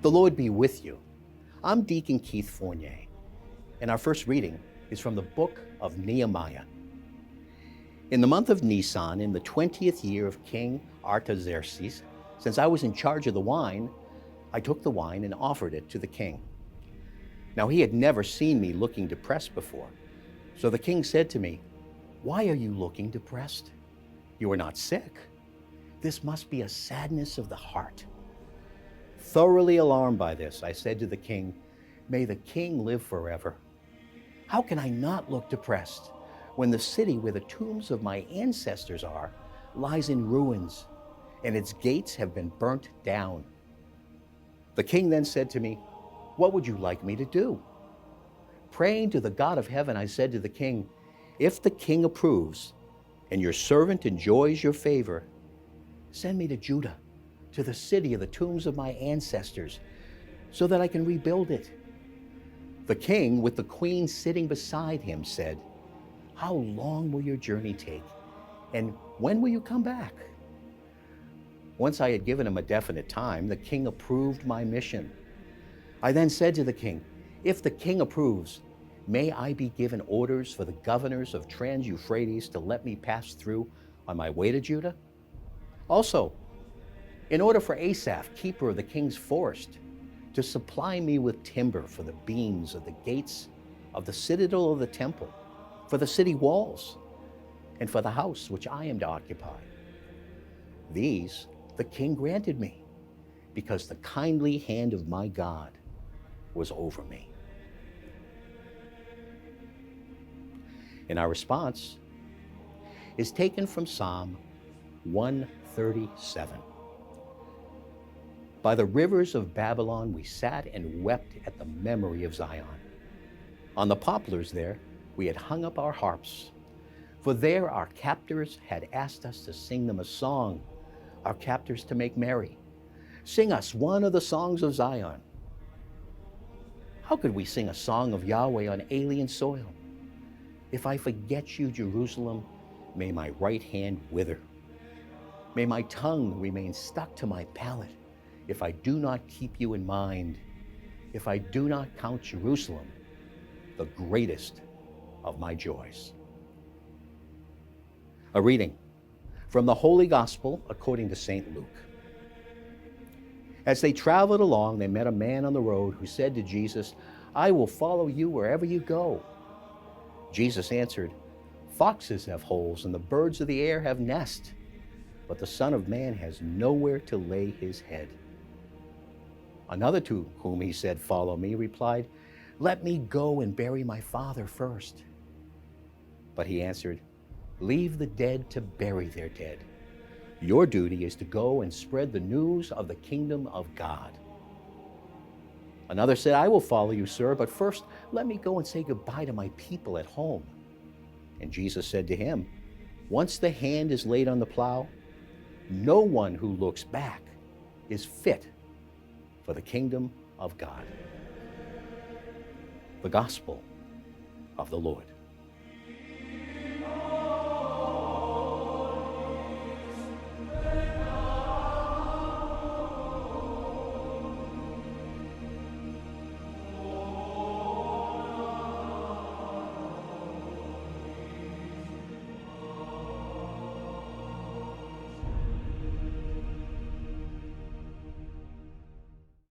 The Lord be with you. I'm Deacon Keith Fournier, and our first reading is from the book of Nehemiah. In the month of Nisan, in the 20th year of King Artaxerxes, since I was in charge of the wine, I took the wine and offered it to the king. Now he had never seen me looking depressed before, so the king said to me, "Why are you looking depressed? You are not sick. This must be a sadness of the heart." Thoroughly alarmed by this, I said to the king, "May the king live forever. How can I not look depressed when the city where the tombs of my ancestors are lies in ruins and its gates have been burnt down?" The king then said to me, "What would you like me to do?" Praying to the God of heaven, I said to the king, "If the king approves and your servant enjoys your favor, send me to Judah, to the city of the tombs of my ancestors, so that I can rebuild it." The king, with the queen sitting beside him, said, "How long will your journey take? And when will you come back?" Once I had given him a definite time, the king approved my mission. I then said to the king, "If the king approves, may I be given orders for the governors of Trans-Euphrates to let me pass through on my way to Judah? Also, in order for Asaph, keeper of the king's forest, to supply me with timber for the beams of the gates of the citadel of the temple, for the city walls, and for the house which I am to occupy." These the king granted me, because the kindly hand of my God was over me. And our response is taken from Psalm 137. By the rivers of Babylon we sat and wept at the memory of Zion. On the poplars there we had hung up our harps, for there our captors had asked us to sing them a song, our captors to make merry. "Sing us one of the songs of Zion." How could we sing a song of Yahweh on alien soil? If I forget you, Jerusalem, may my right hand wither. May my tongue remain stuck to my palate if I do not keep you in mind, if I do not count Jerusalem the greatest of my joys. A reading from the Holy Gospel according to St. Luke. As they traveled along, they met a man on the road who said to Jesus, "I will follow you wherever you go." Jesus answered, "Foxes have holes and the birds of the air have nests, but the Son of Man has nowhere to lay his head." Another to whom he said, "Follow me," replied, "Let me go and bury my father first." But he answered, "Leave the dead to bury their dead. Your duty is to go and spread the news of the kingdom of God." Another said, "I will follow you, sir, but first let me go and say goodbye to my people at home." And Jesus said to him, "Once the hand is laid on the plow, no one who looks back is fit for the kingdom of God." The Gospel of the Lord.